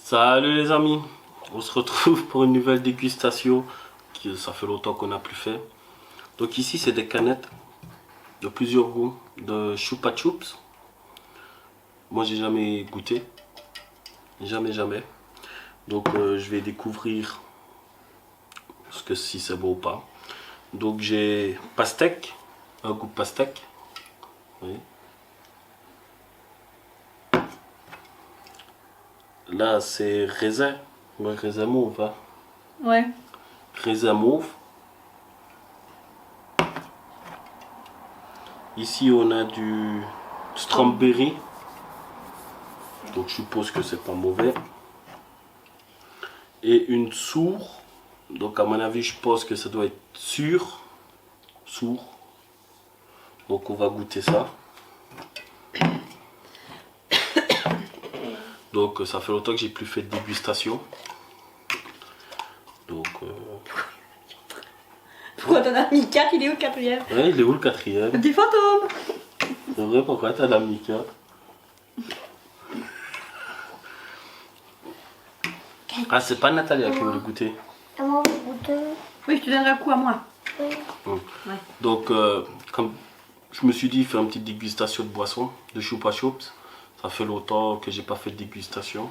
Salut les amis, on se retrouve pour une nouvelle dégustation. Ça fait longtemps qu'on n'a plus fait. Donc ici c'est des canettes de plusieurs goûts de Chupa Chups. Moi j'ai jamais goûté, jamais. Donc je vais découvrir si c'est bon ou pas. Donc j'ai pastèque, un goût pastèque. Oui. Là c'est raisin, ouais, raisin mauve. Hein. Ouais. Raisin mauve. Ici on a du strawberry. Donc je suppose que c'est pas mauvais. Et une sour. Donc à mon avis je pense que ça doit être sourd. Donc on va goûter ça. Donc ça fait longtemps que j'ai plus fait de dégustation. Donc Pourquoi t'en as mis 4, il est où le quatrième? ouais, il est où le quatrième? Des fantômes. C'est vrai, pourquoi t'as la mis 4? Ah, c'est pas Natalia qui veut le goûter. Comment vous goûtez? Oui, je te donnerai un coup à moi. Oui. Ouais. Donc comme je me suis dit faire une petite dégustation de boisson, de Chupa Chups. Ça fait longtemps que j'ai pas fait de dégustation.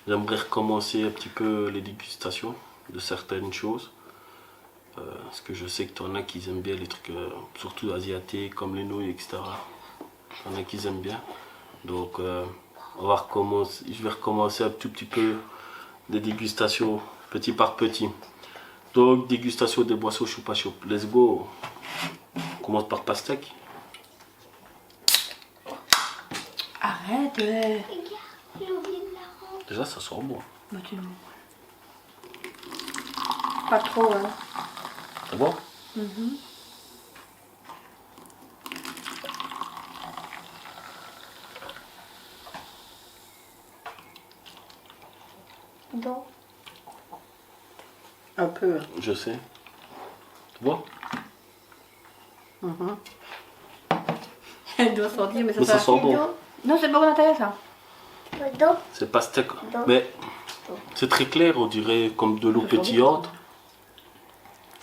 J'aimerais recommencer un petit peu les dégustations de certaines choses. Parce que je sais que tu en as qui aiment bien les trucs, surtout asiatiques, comme les nouilles, etc. Il y en a qui aiment bien. Donc on va recommencer, je vais recommencer un tout petit peu des dégustations petit par petit. Donc dégustation des boissons Chupa Chups. Let's go. On commence par pastèque. Arrête. Regarde, j'ai oublié de la rendre. Déjà ça sent bon. Bah, pas trop, hein. C'est bon? Donc, Un peu. Je sais. C'est bon? Elle doit sortir, mais ça Mais ça sent bon. Non, c'est pas bon, Natalia, ça. donc, C'est pastèque. Non. Mais c'est très clair, on dirait comme de l'eau Ça sent bon. pétillante.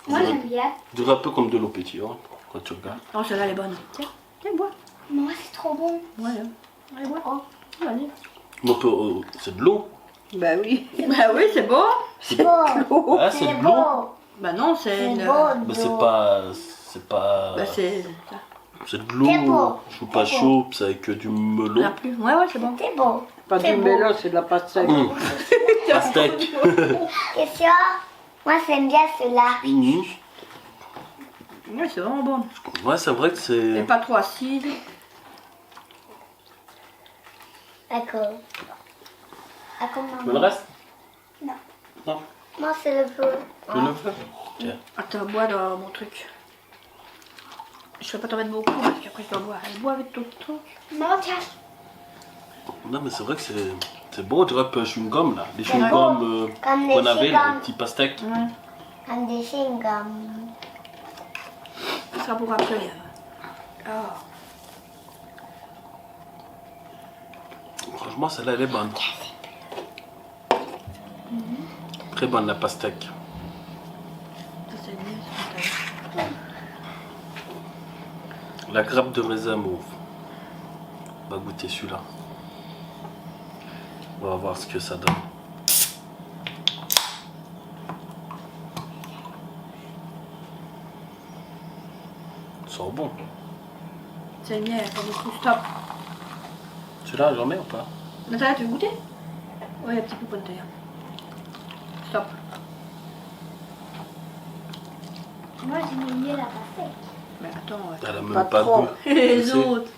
moi j'aime bien. On dirait un peu comme de l'eau pétillante quand tu regardes. Oh, celle-là, elle est bonne. Tiens, bois. Moi c'est trop bon. Ouais, allez, bois. Oh. Allez. On peut, c'est de l'eau. Bah oui. Bah oui, c'est bon. C'est bon. Ah, c'est C'est de l'eau. bon. Bah non, c'est C'est une... bon. Mais c'est pas. Bah c'est... C'est de C'est l'eau. bon. Chupa C'est bon. Chups avec du On melon. a plus. Ouais, c'est bon. C'est bon. Pas C'est du bon. melon, c'est de la pastèque. Pastèque. Question. Moi j'aime bien cela. Ouais, c'est vraiment bon. Ouais, c'est vrai que Et c'est. pas trop acide. D'accord. Ah, comment Tu veux le reste? Non. Non. Moi c'est le feu. Tu veux le faire? Tiens. Attends, bois dans mon truc. Je vais pas t'en mettre beaucoup parce qu'après je dois boire. Elle boit avec ton truc. Non, tiens. Non, mais c'est vrai que c'est bon. On dirait un peu un chewing-gum là. Les C'est chewing-gums bon. Comme qu'on les avait, là, chewing-gums. les petits pastèques. Ouais. Comme des chewing-gums. Ce sera pour après. Oh. Franchement, celle-là, elle est bonne. Très bonne la pastèque. Ça c'est mieux. La grappe de raisin mauve. On va goûter celui-là. On va voir ce que ça donne. Ça sent bon. C'est mieux, pas beaucoup. Stop. Celui-là, j'en mets ou pas? Natalia, tu veux goûter? Oui, un petit peu pour Natalia. Stop. Moi j'aime mieux la pastèque. Mais attends, Elle a même Pas pas trop. goûté. les autres.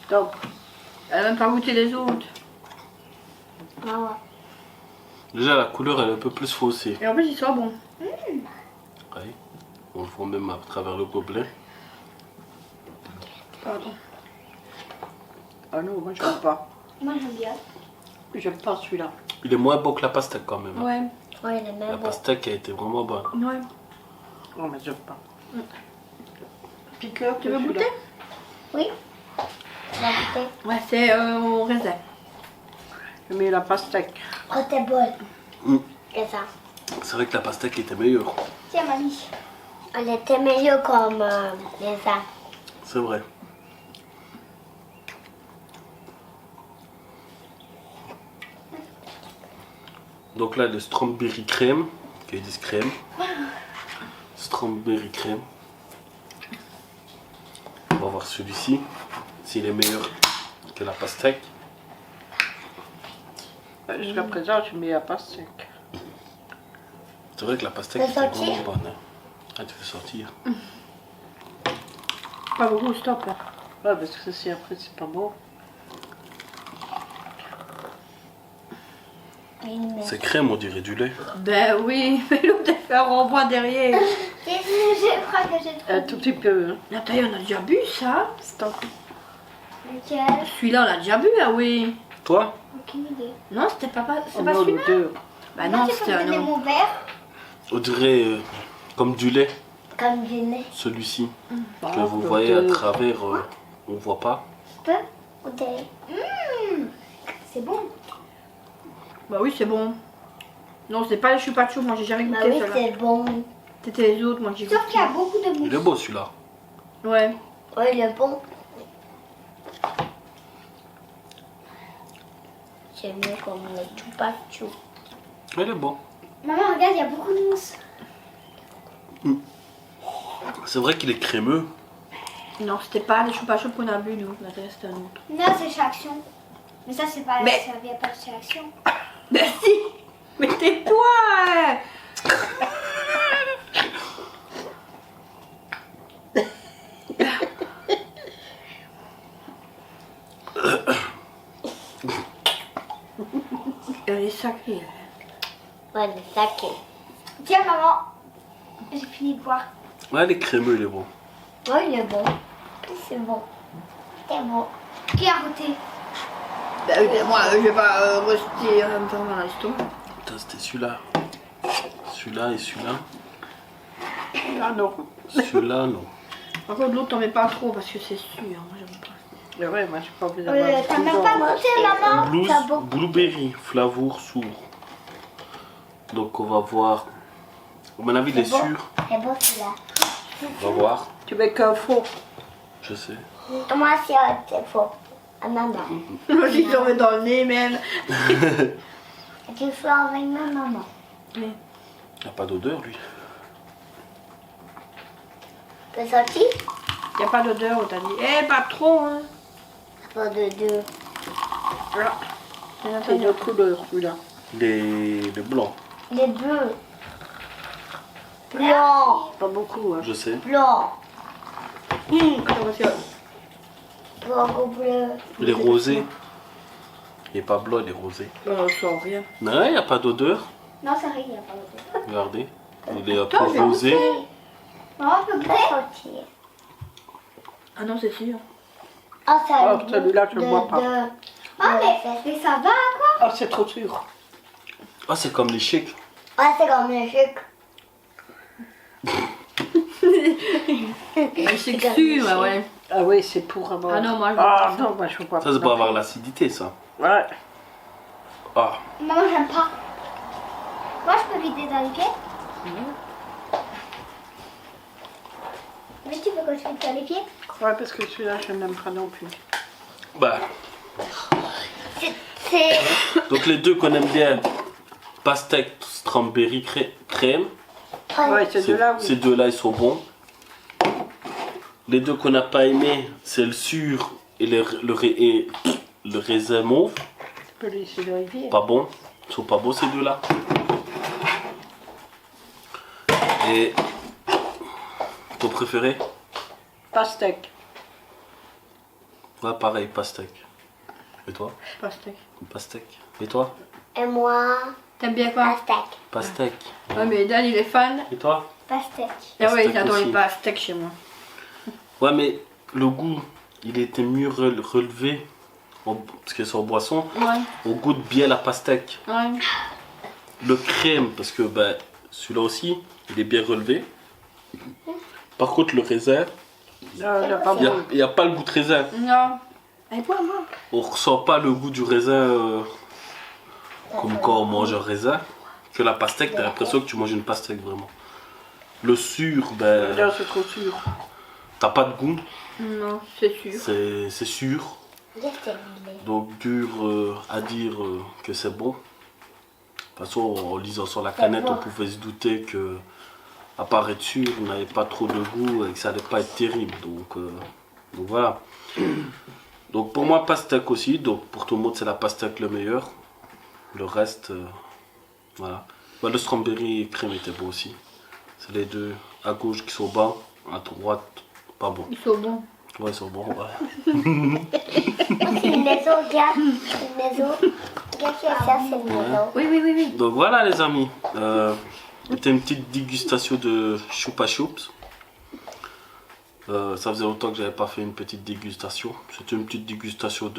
Donc, Elle a même pas goûté les autres. Ah ouais. Déjà, la couleur, elle est un peu plus faussée. Et en plus, ils sont bons. Ouais. On le voit même à travers le gobelet. Pardon. ah non, moi j'aime pas. Moi j'aime bien. J'aime pas celui-là. Il est moins bon que la pastèque quand même. Ouais. Ouais, il est La même bon. pastèque a été vraiment bonne. Ouais. Non, mais j'aime pas. Piqueur, Tu veux goûter? Oui. Tu vas goûter. Ouais, c'est au raisin. J'ai mis la pastèque. Oh, t'es bonne. Mm. C'est ça. C'est vrai que la pastèque était meilleure. Tiens, mamie. Elle était meilleure comme les ça. C'est vrai. Donc là, le strawberry crème, qui disent crème. Strawberry crème. On va voir celui-ci, s'il est meilleur que la pastèque. Jusqu'à présent, j'ai mis la pastèque. C'est vrai que la pastèque Fais était sortir. vraiment bonne. Hein. Ah, tu fais sortir. Pas beaucoup, stop. Là. Ouais, parce que si après, c'est pas beau. C'est crème, on dirait du lait. Ben oui, mais l'autre elle fait un renvoi derrière. Je crois que j'ai Un trouvé. tout petit peu. Hein. Nathalie, on a déjà bu ça. Stop. Lequel? Celui-là, on l'a déjà bu, ah oui. Toi? Aucune idée. Non, c'était pas, c'est On pas a celui-là. le deux. Bah non, tu c'était peux me un donner autre. mon verre? On dirait comme du lait, Comme du lait. celui-ci. Ah, Que vous le voyez à deux. travers, on voit pas. Je peux goûter? C'est bon. Bah oui, c'est bon. Non, c'est pas le choupa chou, moi j'ai jamais Bah goûté oui, ça. c'est bon. C'était les autres, moi j'ai Sauf qu'il y a goûté. beaucoup de Il mousse. est beau celui-là. Ouais. Oui, il est bon. C'est mieux comme le chupa chou. Il est bon. Maman, regarde, il y a beaucoup de mousse. C'est vrai qu'il est crémeux. Non, c'était pas les choupa chou qu'on a bu, nous. Nathalie, c'était un autre. Non, c'est chez Action. Mais ça, c'est pas. Mais- Ça vient pas de chez Action. Ben si. Mais tais-toi hein. Elle est sacrée. Ouais, le saké. Tiens, maman. J'ai fini de boire. Ouais, il est crémeux, il est bon. Oui, il est bon. C'est bon. C'est bon. Qui a goûté? Ben oui, ben moi, je vais pas rester me faire mal à l'estomac. Putain, c'était celui-là. Celui-là et celui-là. Ah non. Celui-là, non. Par contre, l'autre, t'en mets pas trop parce que c'est sûr. Moi, j'aime pas. Mais ouais, moi, j'ai pas envie d'avoir. T'as même pas goûté, maman? Blues, T'as beaucoup. blueberry, flavour sourd. Donc on va voir. À mon avis, il est C'est bon. sûr. C'est bon, celui-là. On va voir. Tu mets qu'un faux. Je sais. Moi, c'est faux. Ah, maman. Moi, je t'en mets dans le nez, même. Tu fais avec ma maman. Il n'a pas d'odeur, lui. T'es sorti? Y a pas d'odeur, on t'a dit. Eh, pas trop, hein. Pas de deux. Voilà. C'est C'est Nathalie. une couleur, celui-là. Les blancs, Les bleus. Blanc. Pas beaucoup, hein. je sais. Blanc. Attends, parce que. Blanc bleu. Les rosés. Il n'est pas blanc, il est rosé. On sent rien. Non, il n'y a pas d'odeur. Non, c'est vrai, il n'y a pas de deux. Regardez. Il est un peu Attends, je vais rosé. Maman, on peut goûter? Sortir. Ah non, c'est sûr. Ah, ça Oh, celui-là, je le vois pas. Ah, mais ça va, quoi? Ah, c'est trop sûr. Ah, c'est comme les shakes. Ah, c'est comme le sucre. Mais c'est que sûr, ouais, ouais. Ah oui, c'est pour avoir. Ah non, moi, je veux Ah pas ça. non, moi je veux pas. Ça, c'est pour avoir l'acidité, ça. Ouais. Ah, Maman, j'aime pas. Moi, je peux vider dans les pieds? Mais tu veux que je vide dans les pieds? Ouais, parce que celui-là, je n'aime pas non plus. bah. C'est... Donc les deux qu'on aime bien, pastèque, strawberry, crème. Ouais, ces deux-là, Ces oui. deux-là, ils sont bons. Les deux qu'on n'a pas aimé, c'est le sur et le raisin mauve. Tu peux laisser de rivière. Pas bon. Ils sont pas beaux ces deux-là. Et ton préféré? Pastèque. Ouais, pareil, pastèque. Et toi? Pastèque. Pastèque. Et toi? Et moi, T'aimes bien quoi? pastèque. Pastèque. Ouais, mais Dan, il est fan. Et toi? Pastèque. Ah ouais, il Pastèque adore aussi. les pastèques chez moi. Ouais, mais le goût, il était mieux relevé, parce que c'est en boisson. Ouais, On goûte bien la pastèque. ouais. Le crème, parce que ben, celui-là aussi, il est bien relevé. Par contre, le raisin, Non, il n'a pas il bon. n'y a pas le goût de raisin. Non. Et quoi, moi? On ressent pas le goût du raisin comme quand on mange un raisin, que la pastèque, t'as l'impression que tu manges une pastèque vraiment. Le sûr, ben, Là, c'est trop sûr. t'as pas de goût, Non, c'est sûr. c'est sûr. Donc dur à dire que c'est bon. De toute façon, en lisant sur la canette, on pouvait se douter que, à part être sûr, on n'avait pas trop de goût et que ça allait pas être terrible. Donc voilà. Donc pour moi, pastèque aussi. Donc pour tout le monde, c'est la pastèque le meilleur. Le reste, voilà. Bah, le strawberry crème était bon aussi. C'est les deux à gauche qui sont bons, à droite, pas bon. Ils sont bons. Ouais, ils sont bons, ouais. C'est une maison, regarde. Une maison. Regarde ça, c'est une maison. Oui, oui, oui, oui. Donc voilà les amis, c'était une petite dégustation de Chupa Chups. Ça faisait longtemps que j'avais pas fait une petite dégustation. C'était une petite dégustation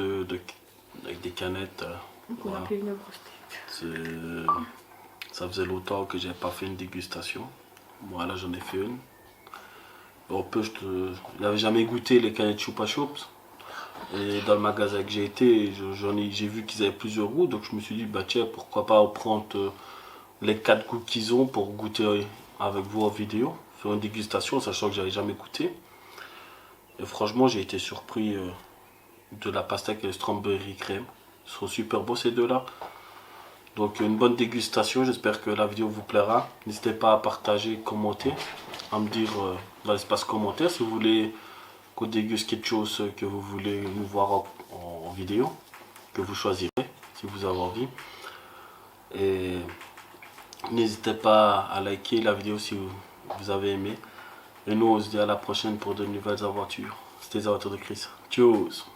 avec des canettes. On Voilà. a fait une grosse tête. Ça faisait longtemps que j'avais pas fait une dégustation. Voilà, j'en ai fait une. Je n'avais jamais goûté les canettes Chupa Chups. Et dans le magasin que j'ai été, j'ai vu qu'ils avaient plusieurs goûts. Donc je me suis dit, bah tiens, pourquoi pas prendre les 4 goûts qu'ils ont pour goûter avec vous en vidéo. Faire une dégustation, sachant que j'avais jamais goûté. Et franchement, j'ai été surpris de la pastèque et le strawberry crème. Ils sont super beaux ces deux-là. Donc une bonne dégustation, j'espère que la vidéo vous plaira. N'hésitez pas à partager, commenter, à me dire dans l'espace commentaire si vous voulez qu'on déguste quelque chose que vous voulez nous voir en vidéo, que vous choisirez si vous avez envie. Et n'hésitez pas à liker la vidéo si vous avez aimé. Et nous on se dit à la prochaine pour de nouvelles aventures. C'était les aventures de Chris. Tchuss!